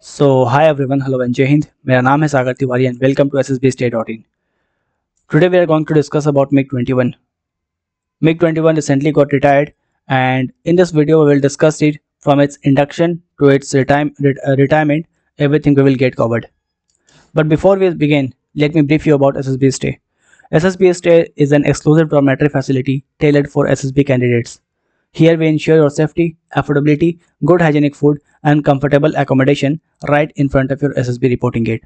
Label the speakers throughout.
Speaker 1: Hi everyone, hello and Jai Hind. मेरा नाम है सागर Tiwari and welcome to SSBStay.in. Today we are going to discuss about MiG-21. MiG-21 recently got retired, and in this video we will discuss it from its induction to its retirement. Everything we will get covered. But before we begin, let me brief you about SSB Stay. SSB Stay is an exclusive dormitory facility tailored for SSB candidates. Here we ensure your safety, affordability, good hygienic food and comfortable accommodation right in front of your SSB reporting gate.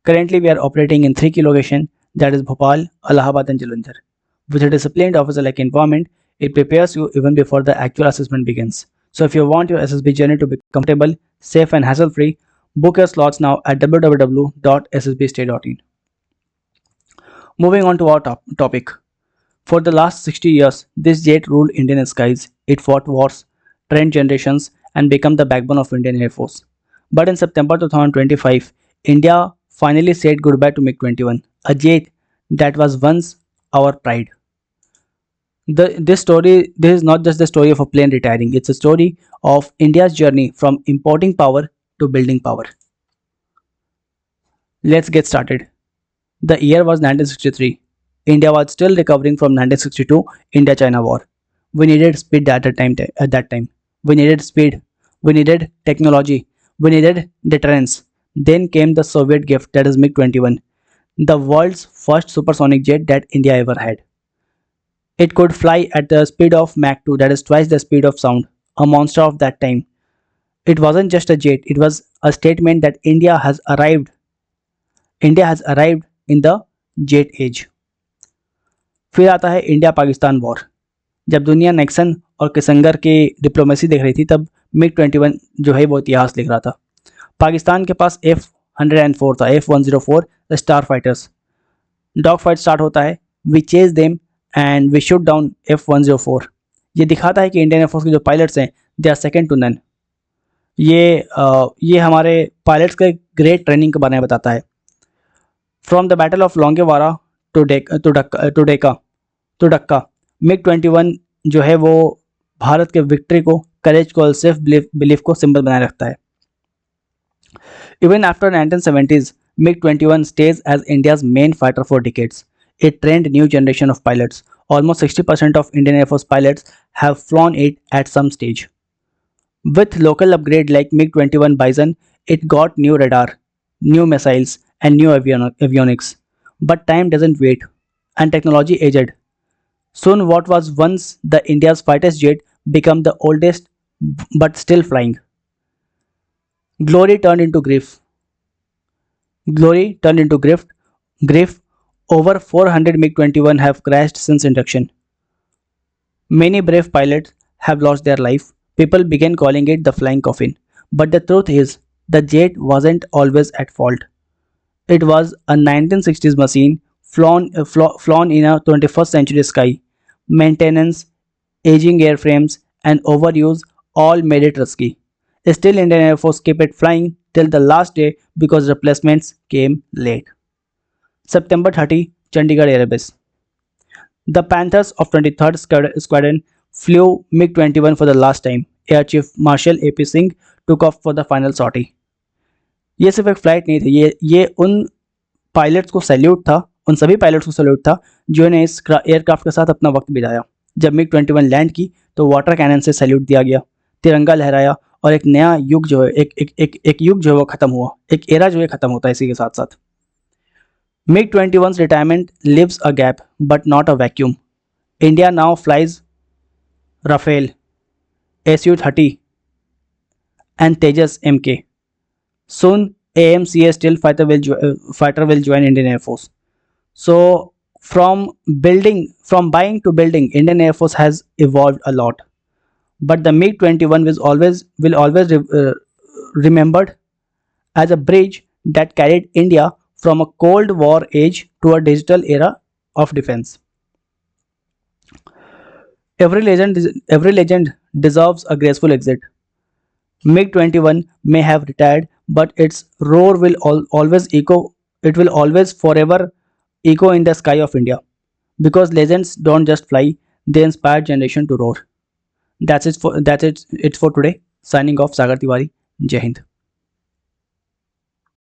Speaker 1: Currently we are operating in 3 key locations, that is Bhopal, Allahabad and Jalandhar. With a disciplined officer-like environment, it prepares you even before the actual assessment begins. So if you want your SSB journey to be comfortable, safe and hassle-free, book your slots now at www.ssbstay.in. Moving on to our topic. For the last 60 years, this jet ruled Indian skies. It fought wars, trained generations, and became the backbone of Indian Air Force. But in September 2025, India finally said goodbye to MiG-21, a jet that was once our pride. This is not just the story of a plane retiring, it's a story of India's journey from importing power to building power. Let's get started. The year was 1963. India was still recovering from 1962 India-China War. We needed speed at that time. We needed speed. We needed technology. We needed deterrence. Then came the Soviet gift, that is MiG-21, the world's first supersonic jet that India ever had. It could fly at the speed of Mach 2, that is twice the speed of sound, a monster of that time. It wasn't just a jet, it was a statement that India has arrived in the jet age. फिर आता है India Pakistan war. जब दुनिया Nexon और किसंगर की diplomacy देख रही थी, तब MiG-21 जो है वो इतिहास लिख रहा था. पाकिस्तान के पास F-104 था, F-104 the star fighters. Dog fight start होता है. We chase them and we shoot down F-104. ये दिखाता है कि इंडियन एयरफोर्स के जो पायलट्स हैं they are second to none. ये हमारे पायलट्स के ग्रेट ट्रेनिंग के बारे में बताता है. From the battle of Longewala to Dhaka, MiG-21 जो है वो भारत के विक्ट्री को, करेज को, सेल्फ बिलीफ को सिंबल बनाए रखता है. Even after 1970s, MiG-21 stays as India's main fighter for decades. It trained new generation of pilots. Almost 60% of Indian Air Force pilots have flown it at some stage. With local upgrade like MiG-21 Bison, it got new radar, new missiles, and new avionics. But time doesn't wait, and technology aged. Soon what was once the India's fightest jet became the oldest but still flying. Glory turned into grief. Grief. Over 400 MiG-21 have crashed since induction. Many brave pilots have lost their life. People began calling it the flying coffin. But the truth is, the jet wasn't always at fault. It was a 1960s machine flown in a 21st century sky. Maintenance, aging airframes, and overuse all made it risky. Still, Indian Air Force kept it flying till the last day because replacements came late. September 30, Chandigarh Air Base. The Panthers of 23rd Squadron flew MiG-21 for the last time. Air Chief Marshal A.P. Singh took off for the final sortie. ये सिर्फ एक flight नहीं थी, ये उन pilots को salute था, उन सभी पायलट्स को सैल्यूट था जिन्होंने इस एयरक्राफ्ट के साथ अपना वक्त बिताया. जब MiG-21 लैंड की तो वाटर कैनन से सैल्यूट दिया गया, तिरंगा लहराया और एक नया युग जो है एक युग जो है वो खत्म हुआ, एक एरा जो है खत्म होता है इसी के साथ साथ. MiG-21's retirement leaves a gap but not a vacuum. India now flies Rafale, Su-30 and Tejas Mk. Soon AMCA still fighter will join Indian Air Force. So from buying to building, Indian Air Force has evolved a lot. But the MiG-21 will always remembered as a bridge that carried India from a Cold War age to a digital era of defense. Every legend deserves a graceful exit. MiG-21 may have retired, but its roar will always echo. It will always forever echo in the sky of India, because legends don't just fly; they inspire generation to roar. It's for today. Signing off, Sagar Tiwari. Jai Hind.